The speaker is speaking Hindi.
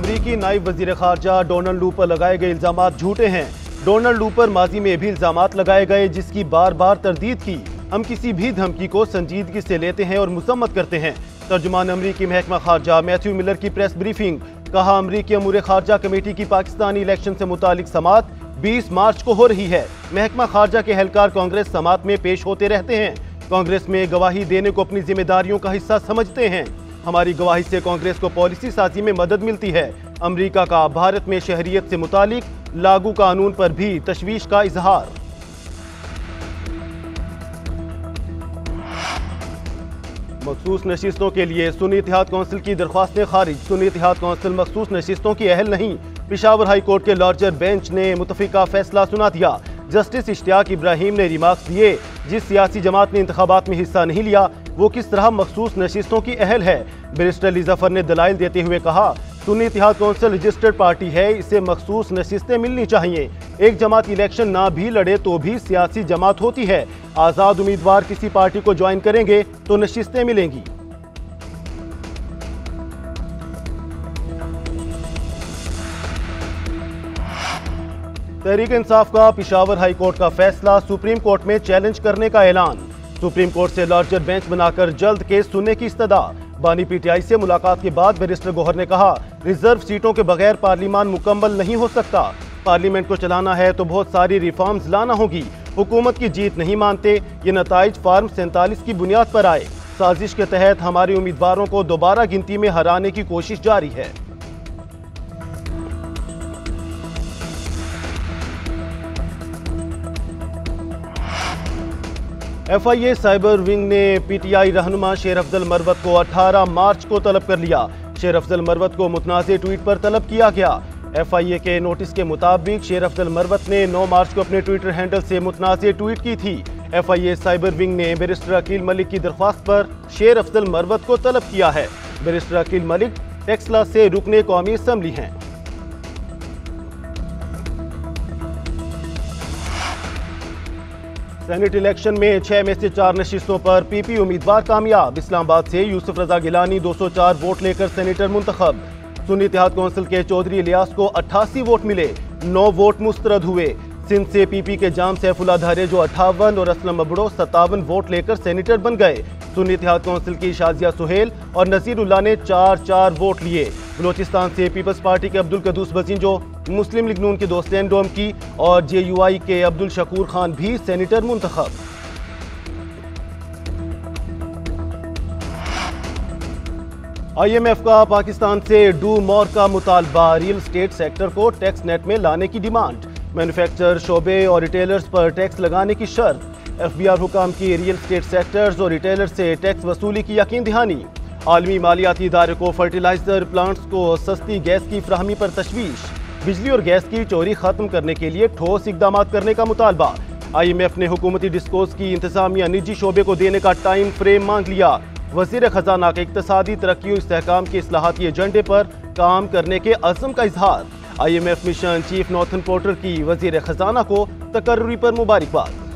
अमरीकी नायब वजीर खारजा डोनाल्ड लू पर लगाए गए इल्जामात झूठे हैं। डोनाल्ड लू पर माजी में भी इल्जामात लगाए गए जिसकी बार बार तरदीद की। हम किसी भी धमकी को संजीदगी से लेते हैं और मुसम्मत करते हैं। तर्जुमान अमरीकी महकमा खारजा मैथ्यू मिलर की प्रेस ब्रीफिंग। कहा, अमरीकी अमूर खारजा कमेटी की पाकिस्तानी इलेक्शन से मुतालिक समात 20 मार्च को हो रही है। महकमा खारजा के एहलकार कांग्रेस समात में पेश होते रहते हैं। कांग्रेस में गवाही देने को अपनी जिम्मेदारियों का हिस्सा समझते हैं। हमारी गवाही से कांग्रेस को पॉलिसी साजी में मदद मिलती है। अमरीका का भारत में शहरियत से मुतालिक लागू कानून पर भी तशवीश का इजहार। मखसूस नशिस्तों के लिए सुन्नी इत्तेहाद कौंसिल की दरख्वास्तें खारिज। सुन्नी इत्तेहाद कौंसिल मखसूस नशिस्तों की अहल नहीं। पेशावर हाई कोर्ट के लार्जर बेंच ने मुतफिका फैसला सुना दिया। जस्टिस इश्तियाक इब्राहिम ने रिमार्क्स दिए, जिस सियासी जमात ने इंतखाबात में हिस्सा नहीं लिया वो किस तरह मखसूस नशिस्तों की अहल है। बैरिस्टर अली जफर ने दलाइल देते हुए कहा, सुन्नी इत्तेहाद कौंसिल रजिस्टर्ड पार्टी है, इसे मखसूस नशिस्तें मिलनी चाहिए। एक जमात इलेक्शन ना भी लड़े तो भी सियासी जमात होती है। आज़ाद उम्मीदवार किसी पार्टी को ज्वाइन करेंगे तो नशिस्तें मिलेंगी। तहरीक इंसाफ का पेशावर हाई कोर्ट का फैसला सुप्रीम कोर्ट में चैलेंज करने का ऐलान। सुप्रीम कोर्ट से लार्जर बेंच बनाकर जल्द केस सुनने की इस्तदा। बानी पीटीआई से मुलाकात के बाद बैरिस्टर गौहर ने कहा, रिजर्व सीटों के बगैर पार्लियामान मुकम्मल नहीं हो सकता। पार्लियामेंट को चलाना है तो बहुत सारी रिफॉर्म्स लाना होगी। हुकूमत की जीत नहीं मानते, ये नताइज फार्म 47 की बुनियाद पर आए। साजिश के तहत हमारे उम्मीदवारों को दोबारा गिनती में हराने की कोशिश जारी है। FIA साइबर विंग ने PTI रहनुमा शेर अफजल मरवत को 18 मार्च को तलब कर लिया। शेर अफजल मरवत को मुतनाज़े ट्वीट पर तलब किया गया। FIA के नोटिस के मुताबिक शेर अफजल मरवत ने 9 मार्च को अपने ट्विटर हैंडल से मुतनाज़े ट्वीट की थी। FIA साइबर विंग ने बैरिस्टर अकील मलिक की दरख्वास्त पर शेर अफजल मरवत को तलब किया है। बैरिस्टर अकील मलिक टेक्सला से रुकने कौमी असम्बली हैं। सेनेट इलेक्शन में 6 में से 4 नशिस्तों पर PP उम्मीदवार कामयाब। इस्लामाबाद से यूसुफ रजा गिलानी 204 वोट लेकर सेनेटर मुंतखब। सुन्नी इत्तेहाद कौंसिल के चौधरी इलियास को 88 वोट मिले, 9 वोट मुस्तरद हुए। सिंध से PP के जाम सैफुल्लाह धारेजो 58 और असलम अबड़ो 57 वोट लेकर सेनेटर बन गए। सुन्नी इत्तेहाद कौंसिल की शाजिया सुहेल और नसीरुल्लाह ने 4-4 वोट लिए। बलोचिस्तान से पीपल्स पार्टी के अब्दुल कदूस बजींजो, मुस्लिम लीग नून के दोस्तेन डोम की और JUI के अब्दुल शकूर खान भी सेनेटर मुंतखब। IMF का पाकिस्तान से डू मोर का मुतालबा। रियल स्टेट सेक्टर को टैक्स नेट में लाने की डिमांड। मैन्युफैक्चर शोबे और रिटेलर्स पर टैक्स लगाने की शर्त। FBR हुकाम की रियल स्टेट सेक्टर्स और रिटेलर्स से टैक्स वसूली की यकीन दहानी। आलमी मालियाती इदारे को फर्टिलाइजर प्लांट्स को सस्ती गैस की फ्राहमी पर तशवीश। बिजली और गैस की चोरी खत्म करने के लिए ठोस इकदाम करने का मुतालबा। IMF ने हुकूमती डिस्कोस की इंतजामिया निजी शोबे को देने का टाइम फ्रेम मांग लिया। वजीर खजाना के इक्तसादी तरक्की और इस्तेहकाम के इस्लाहाती एजेंडे पर काम करने के अज़्म का इजहार। IMF mission chief northern porter की वजीर खजाना को तकर्री पर मुबारकबाद।